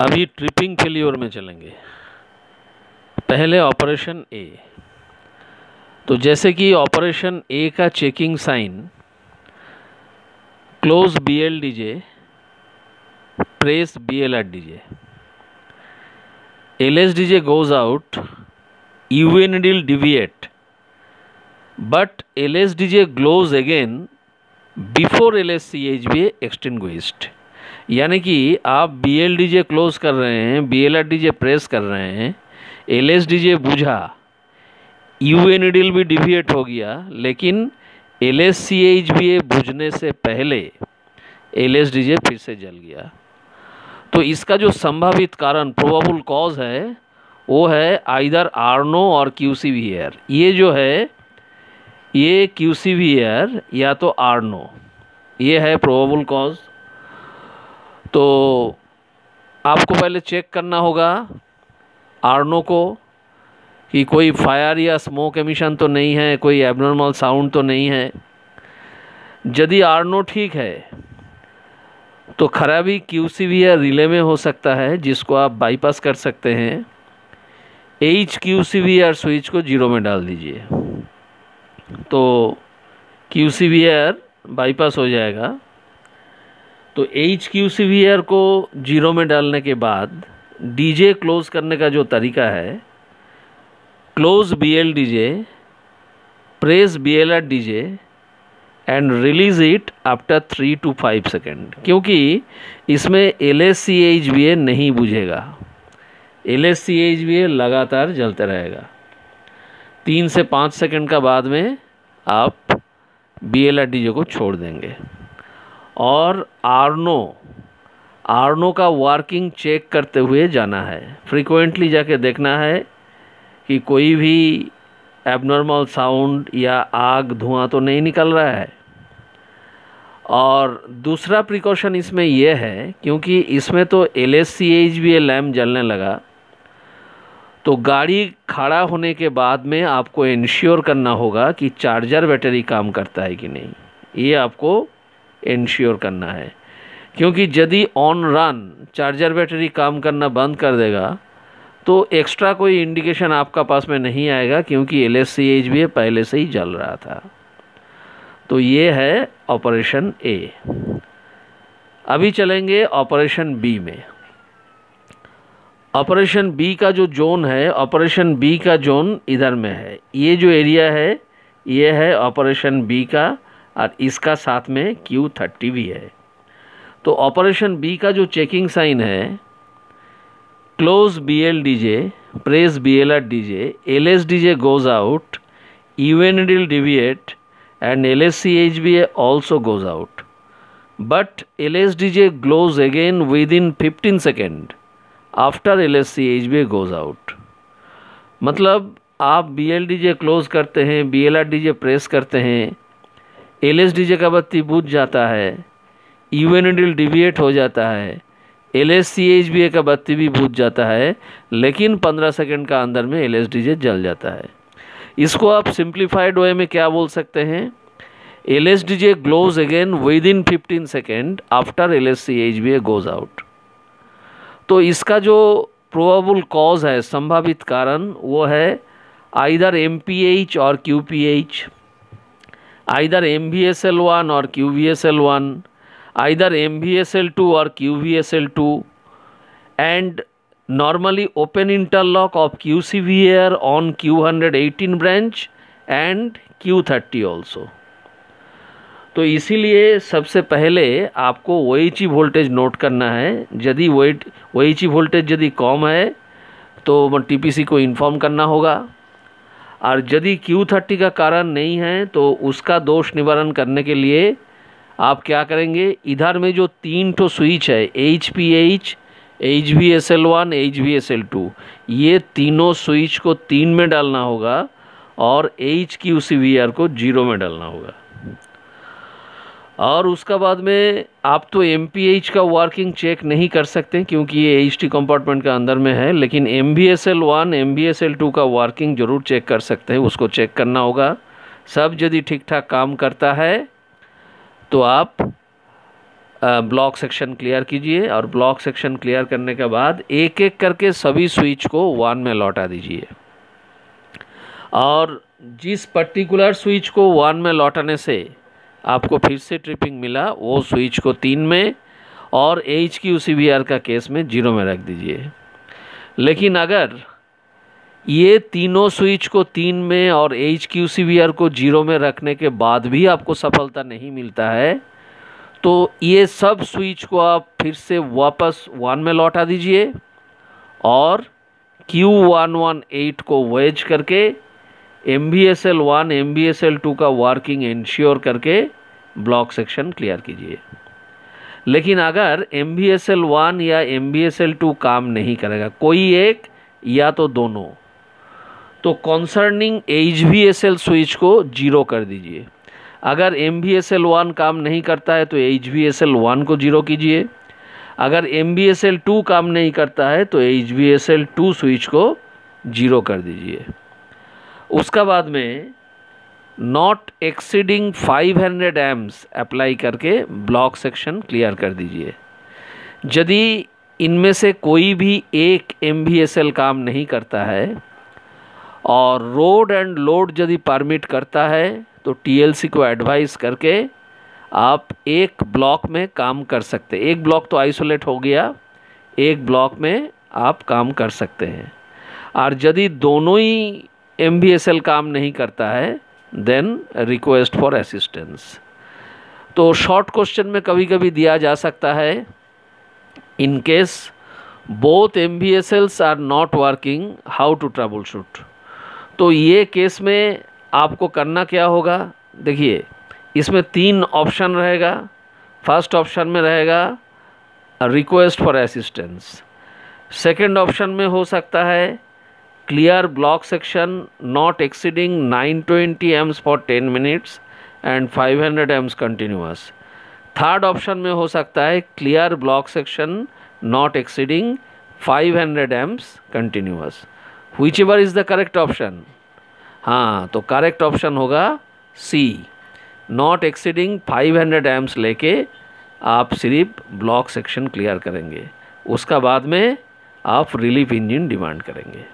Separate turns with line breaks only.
अभी tripping failure में चलेंगे। पहले ऑपरेशन ए। तो जैसे कि ऑपरेशन ए का checking sign, close BLDJ, press BLRDJ, LSDJ goes out, UV needle deviate, but LSDJ glows again before LSCHBA extinguished। यानी कि आप BLDJ क्लोज कर रहे हैं, BLRDJ प्रेस कर रहे हैं, LSDJ बुझा, UV नीडल भी डिविएट हो गया, लेकिन LSCHBA बुझने से पहले LSDJ फिर से जल गया। तो इसका जो संभावित कारण, प्रोबेबल कॉज है, वो है आइदर आर्नो और QCVR। ये जो है, ये QCVR या तो आर्नो, ये है प्रोबेबल कॉज। तो आपको पहले चेक करना होगा आर्नो को कि कोई फायर या स्मोक एमिशन तो नहीं है, कोई एबनॉर्मल साउंड तो नहीं है। यदि आर्नो ठीक है तो खराबी QCVR रिले में हो सकता है, जिसको आप बाईपास कर सकते हैं। HQCVR स्विच को 0 में डाल दीजिए, तो QCVR बाईपास हो जाएगा। तो HQCVR को 0 में डालने के बाद DJ क्लोज करने का जो तरीका है, close BLDJ, press BLRDJ and release it after 3 to 5 second, क्योंकि इसमें LSCHBA नहीं बुझेगा। LSCHBA लगातार जलता रहेगा। 3 से 5 सेकेंड का बाद में आप BLRDJ को छोड़ देंगे। और आर्नो का वर्किंग चेक करते हुए जाना है। फ्रीक्वेंटली जाके देखना है कि कोई भी एबनॉर्मल साउंड या आग, धुआं तो नहीं निकल रहा है। और दूसरा प्रिकॉशन इसमें यह है, क्योंकि इसमें तो LSCHBA लैम्प जलने लगा, तो गाड़ी खड़ा होने के बाद में आपको इंश्योर करना होगा कि चार्जर बैटरी काम करता है कि नहीं। ये आपको इंश्योर करना है, क्योंकि यदि ऑन रन चार्जर बैटरी काम करना बंद कर देगा तो एक्स्ट्रा कोई इंडिकेशन आपका पास में नहीं आएगा, क्योंकि LSCHBA पहले से ही जल रहा था। तो ये है ऑपरेशन ए। अभी चलेंगे ऑपरेशन बी में। ऑपरेशन बी का जो जोन है, ऑपरेशन बी का जोन इधर में है। ये जो एरिया है, ये है ऑपरेशन बी का, और इसका साथ में Q30 भी है। तो ऑपरेशन बी का जो चेकिंग साइन है, close BLDJ, press BLRDJ, LSDJ goes out, UV needle deviate and LSCHBA also goes out, but LSDJ glows again within 15 seconds after LSCHBA goes out। मतलब आप BLDJ क्लोज करते हैं, BLRDJ press करते हैं, LSDJ का बत्ती बुझ जाता है, UV needle डिविएट हो जाता है, LSCHBA का बत्ती भी बुझ जाता है, लेकिन 15 सेकंड का अंदर में LSDJ जल जाता है। इसको आप सिंप्लीफाइड वे में क्या बोल सकते हैं? LSDJ glows again within 15 second after LSCHBA goes out. तो इसका जो प्रोबेबल कॉज है, संभावित कारण, वो है आइदर MPH और QPH, आइदर MVSL1 और QVSL1, either MVSL2 or QVSL2, and normally open interlock of QCVR on Q118 branch and Q30 also। तो इसीलिए सबसे पहले आपको OHE वोल्टेज नोट करना है। यदि OHE वोल्टेज यदि कम है तो TPC को इन्फॉर्म करना होगा, और यदि Q30 का कारण नहीं है तो उसका दोष निवारण करने के लिए आप क्या करेंगे, इधर में जो 3 ठो स्विच है, HPH, HVSL1, HVSL2, ये तीनों स्विच को 3 में डालना होगा और HQCVR को 0 में डालना होगा। और उसका बाद में आप तो MPH का वर्किंग चेक नहीं कर सकते, क्योंकि ये HT कंपार्टमेंट का अंदर में है, लेकिन MVSL1, MVSL2 का वर्किंग ज़रूर चेक कर सकते हैं। उसको चेक करना होगा। सब यदि ठीक ठाक काम करता है तो आप ब्लॉक सेक्शन क्लियर कीजिए और ब्लॉक सेक्शन क्लियर करने के बाद एक एक करके सभी स्विच को 1 में लौटा दीजिए। और जिस पर्टिकुलर स्विच को 1 में लौटाने से आपको फिर से ट्रिपिंग मिला वो स्विच को 3 में और HQCVR का केस में 0 में रख दीजिए। लेकिन अगर ये तीनों स्विच को 3 में और HQCVR को 0 में रखने के बाद भी आपको सफलता नहीं मिलता है तो ये सब स्विच को आप फिर से वापस 1 में लौटा दीजिए और Q118 को वेज करके MVSL1 MVSL2 का वर्किंग इंश्योर करके ब्लॉक सेक्शन क्लियर कीजिए। लेकिन अगर MVSL1 या MVSL2 काम नहीं करेगा, कोई एक या तो दोनों, तो कॉन्सर्निंग HVSL स्विच को 0 कर दीजिए। अगर MVSL1 काम नहीं करता है तो HVSL1 को 0 कीजिए। अगर MVSL2 काम नहीं करता है तो HVSL2 स्विच को 0 कर दीजिए। उसका बाद में नॉट एक्सीडिंग 500 एम्स अप्लाई करके ब्लॉक सेक्शन क्लियर कर दीजिए। यदि इनमें से कोई भी एक MVSL काम नहीं करता है और रोड एंड लोड यदि परमिट करता है तो TLC को एडवाइस करके आप एक ब्लॉक में काम कर सकते हैं। एक ब्लॉक तो आइसोलेट हो गया, एक ब्लॉक में आप काम कर सकते हैं। और यदि दोनों ही MVSL काम नहीं करता है देन रिक्वेस्ट फॉर असिस्टेंस। तो शॉर्ट क्वेश्चन में कभी कभी दिया जा सकता है in case both MVSLs are not working how to troubleshoot. तो ये केस में आपको करना क्या होगा, देखिए इसमें 3 ऑप्शन रहेगा। फर्स्ट ऑप्शन में रहेगा request for assistance. Second option में हो सकता है clear block section not exceeding 920 AIIMS for 10 minutes and 500 AIIMS continuous. Third option में हो सकता है clear block section not exceeding 500 AIIMS continuous. Which ever is the correct option? हाँ, तो करेक्ट ऑप्शन होगा सी, नॉट एक्सीडिंग 500 एम्स लेके आप सिर्फ ब्लॉक सेक्शन क्लियर करेंगे। उसका बाद में आप रिलीफ इंजन डिमांड करेंगे।